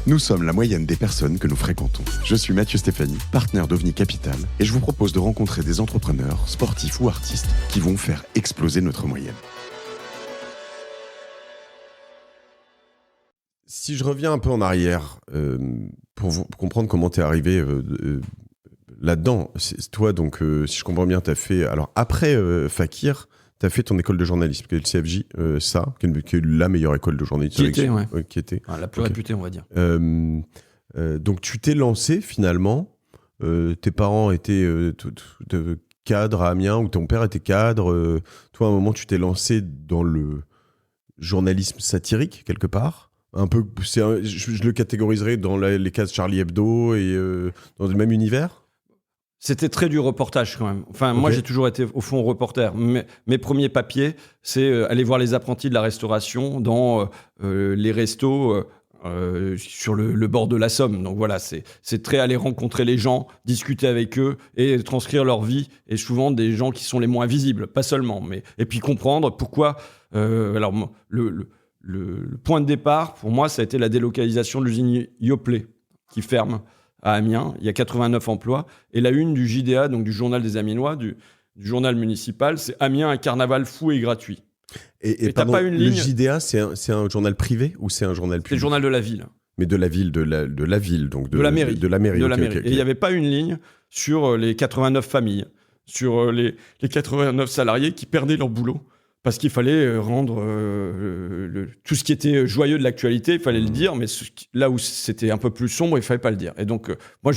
Nous sommes la moyenne des personnes que nous fréquentons. Je suis Mathieu Stéphanie, partenaire d'OVNI Capital, et je vous propose de rencontrer des entrepreneurs, sportifs ou artistes qui vont faire exploser notre moyenne. Si je reviens un peu en arrière, pour comprendre comment tu es arrivé là-dedans, toi, donc, si je comprends bien, tu as fait... Alors, après Fakir, tu as fait ton école de journalisme, qui est le CFJ, qui est la meilleure école de journalisme. Qui était. La plus réputée, on va dire. Donc, tu t'es lancé, finalement. Tes parents étaient cadres à Amiens, ou ton père était cadre. Toi, à un moment, tu t'es lancé dans le journalisme satirique, quelque part. Un peu, je le catégoriserais dans les cases Charlie Hebdo et dans le même univers. C'était très du reportage quand même. Enfin, moi, j'ai toujours été au fond reporter. Mes premiers papiers, c'est aller voir les apprentis de la restauration dans les restos sur le bord de la Somme. Donc voilà, c'est très aller rencontrer les gens, discuter avec eux et transcrire leur vie. Et souvent des gens qui sont les moins visibles, pas seulement. Et puis comprendre pourquoi... alors, le point de départ, pour moi, ça a été la délocalisation de l'usine Yoplait, qui ferme à Amiens. Il y a 89 emplois. Et la une du JDA, donc du journal des Amiénois, du journal municipal, c'est Amiens, un carnaval fou et gratuit. Et pardon, t'as pas une ligne... Le JDA, c'est un journal privé ou c'est un journal public ? C'est le journal de la ville. Mais de la ville, de la ville, donc de la mairie. De la mairie. Okay. Et il n'y avait pas une ligne sur les 89 familles, sur les 89 salariés qui perdaient leur boulot. Parce qu'il fallait rendre tout ce qui était joyeux de l'actualité, il fallait le dire, mais là où c'était un peu plus sombre, il ne fallait pas le dire. Et donc, moi,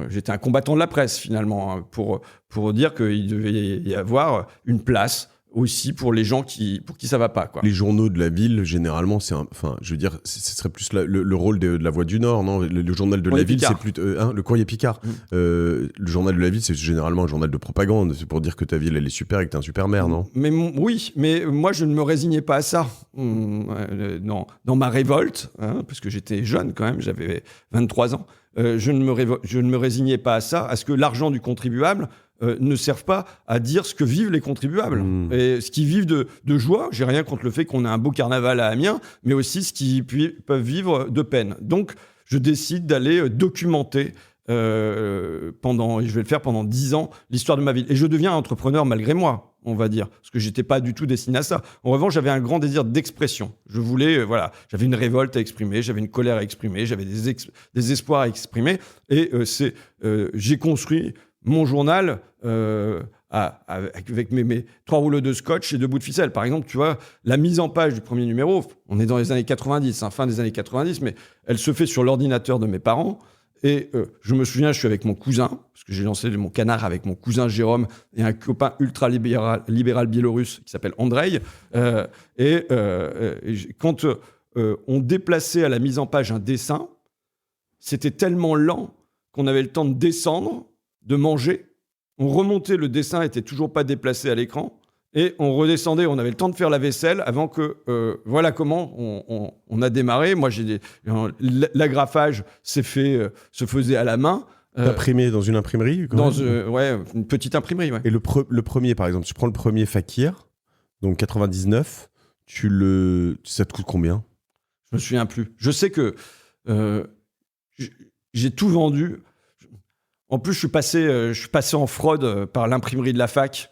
j'étais un combattant de la presse, finalement, pour dire qu'il devait y avoir une place aussi pour les gens pour qui ça ne va pas, quoi. Les journaux de la ville, généralement, ce serait plus le rôle de la Voix du Nord, non ? Le journal de la ville, c'est plutôt... le Courrier Picard. Le journal de la ville, c'est généralement un journal de propagande. C'est pour dire que ta ville, elle est super et que t'es un super maire, non ? Oui, mais moi, je ne me résignais pas à ça. Dans ma révolte, parce que j'étais jeune quand même, j'avais 23 ans, je ne me résignais pas à ça, à ce que l'argent du contribuable ne servent pas à dire ce que vivent les contribuables. Et ce qu'ils vivent de joie, j'ai rien contre le fait qu'on ait un beau carnaval à Amiens, mais aussi ce qu'ils peuvent vivre de peine. Donc, je décide d'aller documenter et je vais le faire pendant 10 ans, l'histoire de ma ville. Et je deviens entrepreneur malgré moi, on va dire, parce que j'étais pas du tout destiné à ça. En revanche, j'avais un grand désir d'expression. Je voulais, j'avais une révolte à exprimer, j'avais une colère à exprimer, j'avais des espoirs à exprimer. Et j'ai construit mon journal avec mes 3 rouleaux de scotch et 2 bouts de ficelle. Par exemple, tu vois, la mise en page du premier numéro, on est dans les années 90, fin des années 90, mais elle se fait sur l'ordinateur de mes parents. Et je me souviens, je suis avec mon cousin, parce que j'ai lancé mon canard avec mon cousin Jérôme et un copain ultra-libéral biélorusse qui s'appelle Andrei. Quand on déplaçait à la mise en page un dessin, c'était tellement lent qu'on avait le temps de descendre, de manger. On remontait, le dessin n'était toujours pas déplacé à l'écran. Et on redescendait, on avait le temps de faire la vaisselle avant que... voilà comment on a démarré. Moi, l'agrafage se faisait à la main. Imprimé dans une imprimerie une petite imprimerie, ouais. Et le premier, par exemple, tu prends le premier Fakir, donc 99, ça te coûte combien ? Je me souviens plus. Je sais que j'ai tout vendu. En plus, je suis passé en fraude par l'imprimerie de la fac.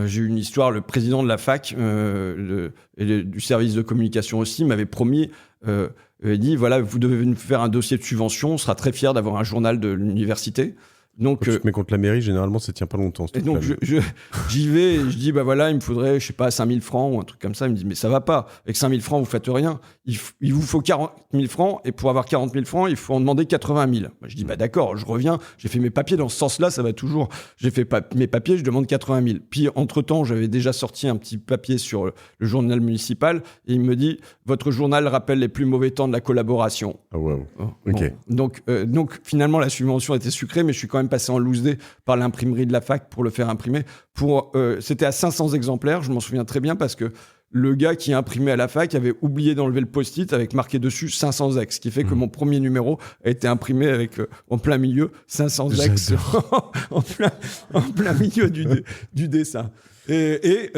J'ai eu une histoire, le président de la fac du service de communication aussi m'avait promis, il dit voilà, vous devez nous faire un dossier de subvention, on sera très fiers d'avoir un journal de l'université. Donc, quand tu te mets contre la mairie, généralement, ça tient pas longtemps. Et donc, j'y vais et je dis, il me faudrait, 5 000 francs ou un truc comme ça. Il me dit, mais ça va pas. Avec 5 000 francs, vous faites rien. Il vous faut 40 000 francs et pour avoir 40 000 francs, il faut en demander 80 000. Je dis, d'accord, je reviens. J'ai fait mes papiers dans ce sens-là, ça va toujours. J'ai fait mes papiers, je demande 80 000. Puis, entre-temps, j'avais déjà sorti un petit papier sur le journal municipal et il me dit, votre journal rappelle les plus mauvais temps de la collaboration. Ah, wow. Ok. Bon. Donc, finalement, la subvention était sucrée, mais je suis quand même passé en loose day par l'imprimerie de la fac pour le faire imprimer. C'était à 500 exemplaires, je m'en souviens très bien parce que le gars qui imprimait à la fac avait oublié d'enlever le post-it avec marqué dessus 500 ex, ce qui fait que mon premier numéro a été imprimé avec en plein milieu 500 ex en plein milieu du dessin. Et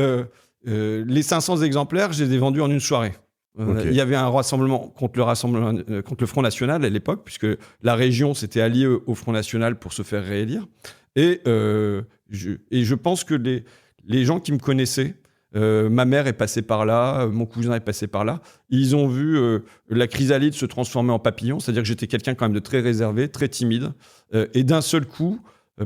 les 500 exemplaires, je les ai vendus en une soirée. Ok. Il y avait un rassemblement contre le Front National à l'époque, puisque la région s'était alliée au Front National pour se faire réélire. Et je pense que les gens qui me connaissaient, ma mère est passée par là, mon cousin est passé par là, ils ont vu la chrysalide se transformer en papillon, c'est-à-dire que j'étais quelqu'un quand même de très réservé, très timide, et d'un seul coup,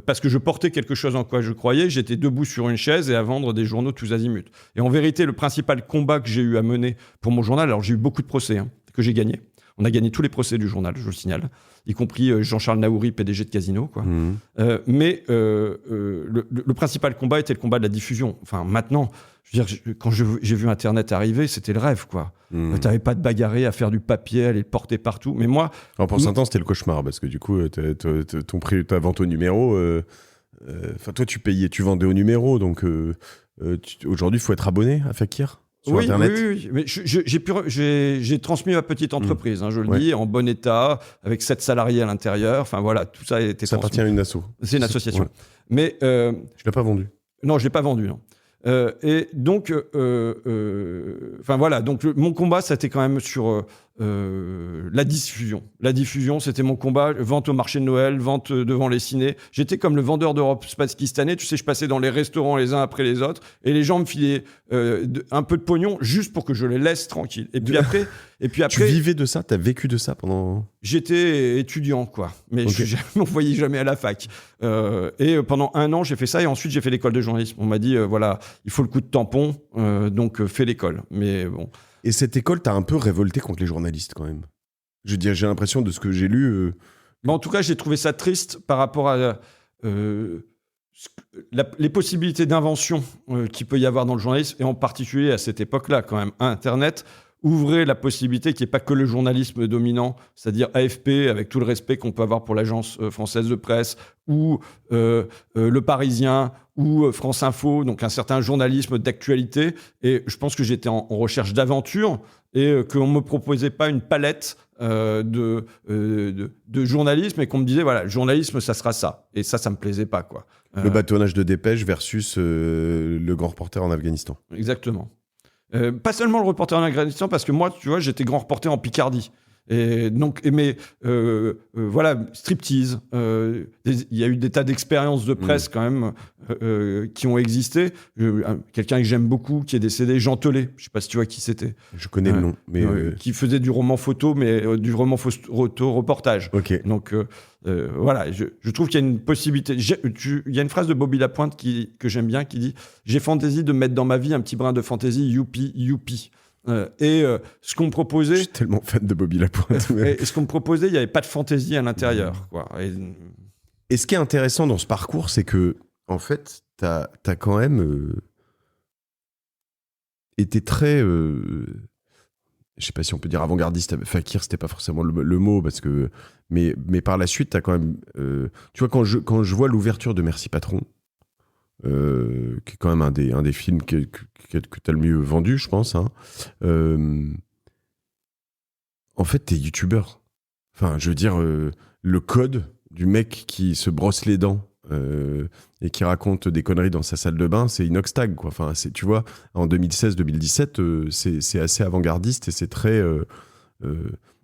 parce que je portais quelque chose en quoi je croyais, j'étais debout sur une chaise et à vendre des journaux tous azimuts. Et en vérité, le principal combat que j'ai eu à mener pour mon journal, alors j'ai eu beaucoup de procès que j'ai gagnés. On a gagné tous les procès du journal, je le signale, y compris Jean-Charles Naouri, PDG de Casino, quoi. Mais le principal combat était le combat de la diffusion. Enfin, maintenant, je veux dire, quand j'ai vu Internet arriver, c'était le rêve, quoi. T'avais pas de bagarrer à faire du papier, à les porter partout. Mais moi... Alors pour certains, c'était le cauchemar, parce que du coup, ton prix, ta vente au numéro... toi, tu vendais au numéro, donc aujourd'hui, il faut être abonné à Fakir sur Internet. Oui. Mais j'ai transmis ma petite entreprise, je le dis, en bon état, avec 7 salariés à l'intérieur. Enfin voilà, tout ça a été Ça appartient à une asso. C'est une association. Ouais. Mais je l'ai pas vendu. Non, je l'ai pas vendu. Non. Et donc, enfin voilà. Donc mon combat, c'était quand même sur la diffusion. La diffusion, c'était mon combat. Vente au marché de Noël, vente devant les cinés. J'étais comme le vendeur d'Europe Pakistanais. Tu sais, je passais dans les restaurants les uns après les autres, et les gens me filaient un peu de pognon juste pour que je les laisse tranquilles. Et puis après, tu vivais de ça? T'as vécu de ça pendant? J'étais étudiant, quoi. Mais Okay. je ne m'envoyais jamais à la fac. Et pendant 1 an, j'ai fait ça. Et ensuite, j'ai fait l'école de journalisme. On m'a dit, voilà, il faut le coup de tampon. Donc, fais l'école. Mais bon. Et cette école t'a un peu révolté contre les journalistes, quand même. Je veux dire, j'ai l'impression de ce que j'ai lu... Mais en tout cas, j'ai trouvé ça triste par rapport à les possibilités d'invention qu'il peut y avoir dans le journalisme. Et en particulier à cette époque-là, quand même. Internet ouvrait la possibilité qu'il n'y ait pas que le journalisme dominant, c'est-à-dire AFP, avec tout le respect qu'on peut avoir pour l'agence française de presse, ou Le Parisien, ou France Info, donc un certain journalisme d'actualité. Et je pense que j'étais en recherche d'aventure et qu'on ne me proposait pas une palette de journalisme et qu'on me disait, voilà, le journalisme, ça sera ça. Et ça me plaisait pas, quoi. Le bâtonnage de dépêche versus le grand reporter en Afghanistan. Exactement. Pas seulement le reporter en Afghanistan, parce que moi, tu vois, j'étais grand reporter en Picardie. Et donc, voilà, striptease. Il y a eu des tas d'expériences de presse quand même qui ont existé. Quelqu'un que j'aime beaucoup, qui est décédé, Jean Telet. Je sais pas si tu vois qui c'était. Je connais le nom, mais qui faisait du roman photo, mais du roman photo reportage. Ok. Donc voilà, je trouve qu'il y a une possibilité. Il y a une phrase de Bobby Lapointe que j'aime bien, qui dit « J'ai fantaisie de mettre dans ma vie un petit brin de fantaisie, youpi, youpi ». Ce qu'on me proposait... Je suis tellement fan de Bobby Lapointe. Et ce qu'on me proposait, il n'y avait pas de fantaisie à l'intérieur, quoi. Et ce qui est intéressant dans ce parcours, c'est que, en fait, t'as quand même été très... je sais pas si on peut dire avant-gardiste. Fakir, c'était pas forcément le mot, parce que... Mais par la suite, t'as quand même... tu vois, quand je vois l'ouverture de Merci Patron, qui est quand même un des films que t'as le mieux vendu, je pense. Hein. En fait, t'es youtubeur. Enfin, je veux dire, le code du mec qui se brosse les dents et qui raconte des conneries dans sa salle de bain, c'est Inoxtag, quoi. Enfin, tu vois, en 2016-2017, c'est assez avant-gardiste et c'est très...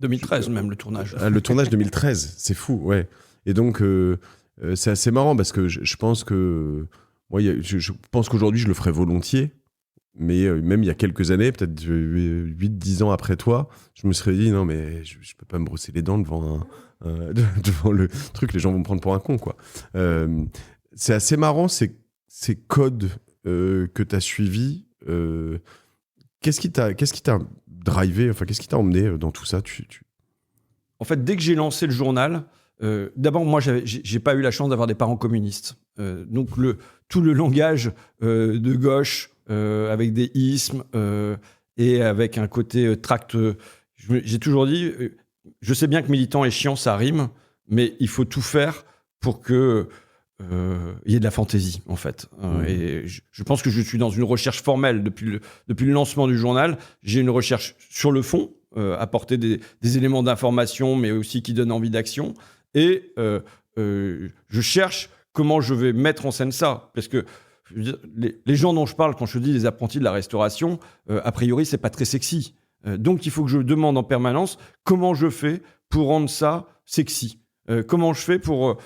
2013 même, le tournage. Le tournage 2013, c'est fou, ouais. Et donc, c'est assez marrant parce que je pense que... Moi, je pense qu'aujourd'hui, je le ferais volontiers. Mais même il y a quelques années, peut-être 8-10 ans après toi, je me serais dit, non, mais je peux pas me brosser les dents devant le truc, les gens vont me prendre pour un con, quoi. C'est assez marrant, ces codes que tu as suivis. Qu'est-ce qui t'a drivé, enfin, qu'est-ce qui t'a emmené dans tout ça En fait, dès que j'ai lancé le journal, d'abord, moi, j'ai pas eu la chance d'avoir des parents communistes. Donc, tout le langage de gauche, avec des ismes et avec un côté tract. J'ai toujours dit, je sais bien que militant et chiant, ça rime, mais il faut tout faire pour qu'il y ait de la fantaisie, en fait. Et je pense que je suis dans une recherche formelle depuis le lancement du journal. J'ai une recherche sur le fond, apporter des éléments d'information, mais aussi qui donnent envie d'action. Et je cherche comment je vais mettre en scène ça. Parce que les gens dont je parle, quand je dis les apprentis de la restauration, a priori, c'est pas très sexy. Donc, il faut que je demande en permanence comment je fais pour rendre ça sexy. Comment je fais pour...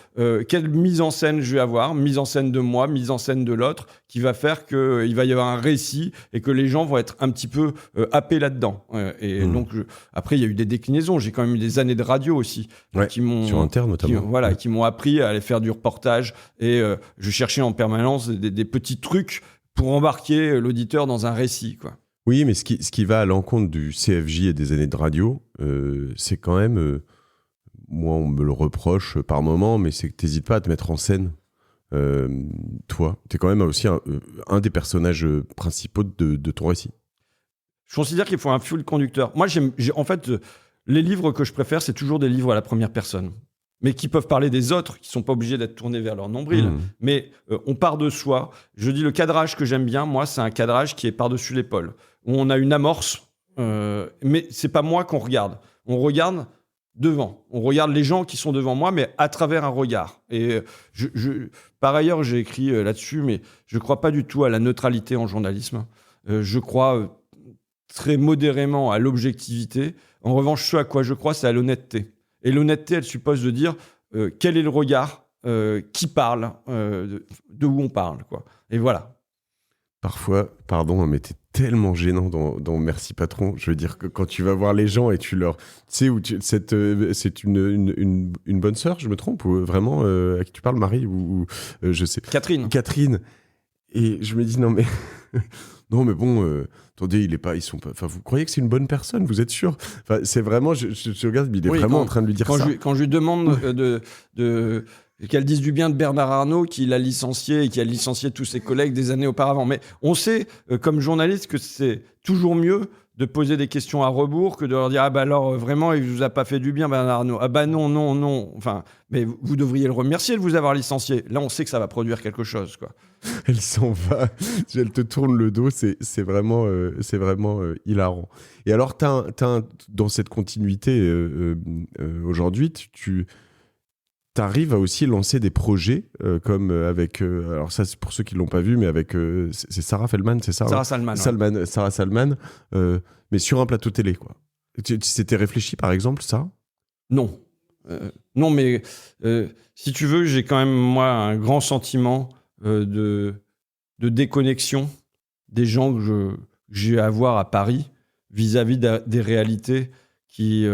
quelle mise en scène je vais avoir, mise en scène de moi, mise en scène de l'autre, qui va faire qu'il va y avoir un récit et que les gens vont être un petit peu happés là-dedans. Donc, après, il y a eu des déclinaisons. J'ai quand même eu des années de radio aussi. Qui m'ont, sur Inter notamment. Qui m'ont appris à aller faire du reportage. Et je cherchais en permanence des petits trucs pour embarquer l'auditeur dans un récit, quoi. Oui, mais ce qui va à l'encontre du CFJ et des années de radio, c'est quand même... moi, on me le reproche par moment, mais c'est que tu n'hésites pas à te mettre en scène. Toi, tu es quand même aussi un des personnages principaux de ton récit. Je considère qu'il faut un fil conducteur. Moi, en fait, les livres que je préfère, c'est toujours des livres à la première personne, mais qui peuvent parler des autres, qui ne sont pas obligés d'être tournés vers leur nombril. Mais on part de soi. Je dis le cadrage que j'aime bien, moi, c'est un cadrage qui est par-dessus l'épaule, où on a une amorce, mais c'est pas moi qu'on regarde. On regarde devant. On regarde les gens qui sont devant moi, mais à travers un regard. Et par ailleurs, j'ai écrit là-dessus, mais je ne crois pas du tout à la neutralité en journalisme. Je crois très modérément à l'objectivité. En revanche, ce à quoi je crois, c'est à l'honnêteté. Et l'honnêteté, elle suppose de dire quel est le regard, qui parle, de où on parle, quoi. Et voilà. Parfois, pardon, mais t'es tellement gênant dans Merci Patron. Je veux dire que quand tu vas voir les gens et tu leur... Tu sais, c'est une bonne sœur, je me trompe, ou vraiment, à qui tu parles, Marie, ou je sais. Catherine. Et je me dis, non mais... non mais bon, attendez, vous croyez que c'est une bonne personne, vous êtes sûr? Enfin, c'est vraiment, je regarde, mais il est vraiment en train de lui dire ça. Quand je lui demande qu'elle dise du bien de Bernard Arnault, qui l'a licencié et qui a licencié tous ses collègues des années auparavant. Mais on sait, comme journaliste, que c'est toujours mieux de poser des questions à rebours que de leur dire « Ah bah alors, vraiment, il vous a pas fait du bien, Bernard Arnault. Ah bah non. » Enfin, mais vous devriez le remercier de vous avoir licencié. Là, on sait que ça va produire quelque chose, quoi. Elle s'en va, elle te tourne le dos, c'est vraiment hilarant. Et alors, dans cette continuité, aujourd'hui, tu arrives à aussi lancer des projets comme avec... alors ça, c'est pour ceux qui ne l'ont pas vu, mais avec... c'est Sarah Feldman, c'est ça? Sarah Salman. Ouais. Sarah Salman, mais sur un plateau télé, quoi. C'était réfléchi, par exemple, ça? Non. Non, mais si tu veux, j'ai quand même, moi, un grand sentiment de déconnexion des gens que j'ai à voir à Paris vis-à-vis des réalités qui...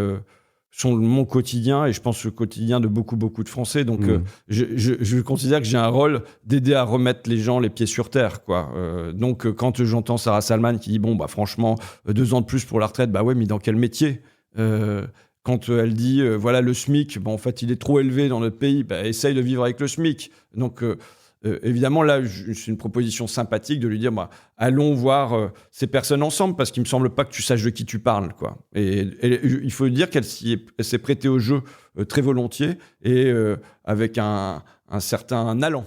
sont mon quotidien et je pense le quotidien de beaucoup de Français. Donc, je considère que j'ai un rôle d'aider à remettre les gens les pieds sur terre, quoi. Donc, quand j'entends Sarah Salman qui dit, bon, bah, franchement, 2 ans de plus pour la retraite, bah ouais, mais dans quel métier? Quand elle dit, voilà, le SMIC, bon, en fait, il est trop élevé dans notre pays, bah, essaye de vivre avec le SMIC. Donc, évidemment, là, c'est une proposition sympathique de lui dire, bah, allons voir ces personnes ensemble, parce qu'il me semble pas que tu saches de qui tu parles, quoi. Et il faut dire qu'elle s'est prêtée au jeu très volontiers et avec un certain allant.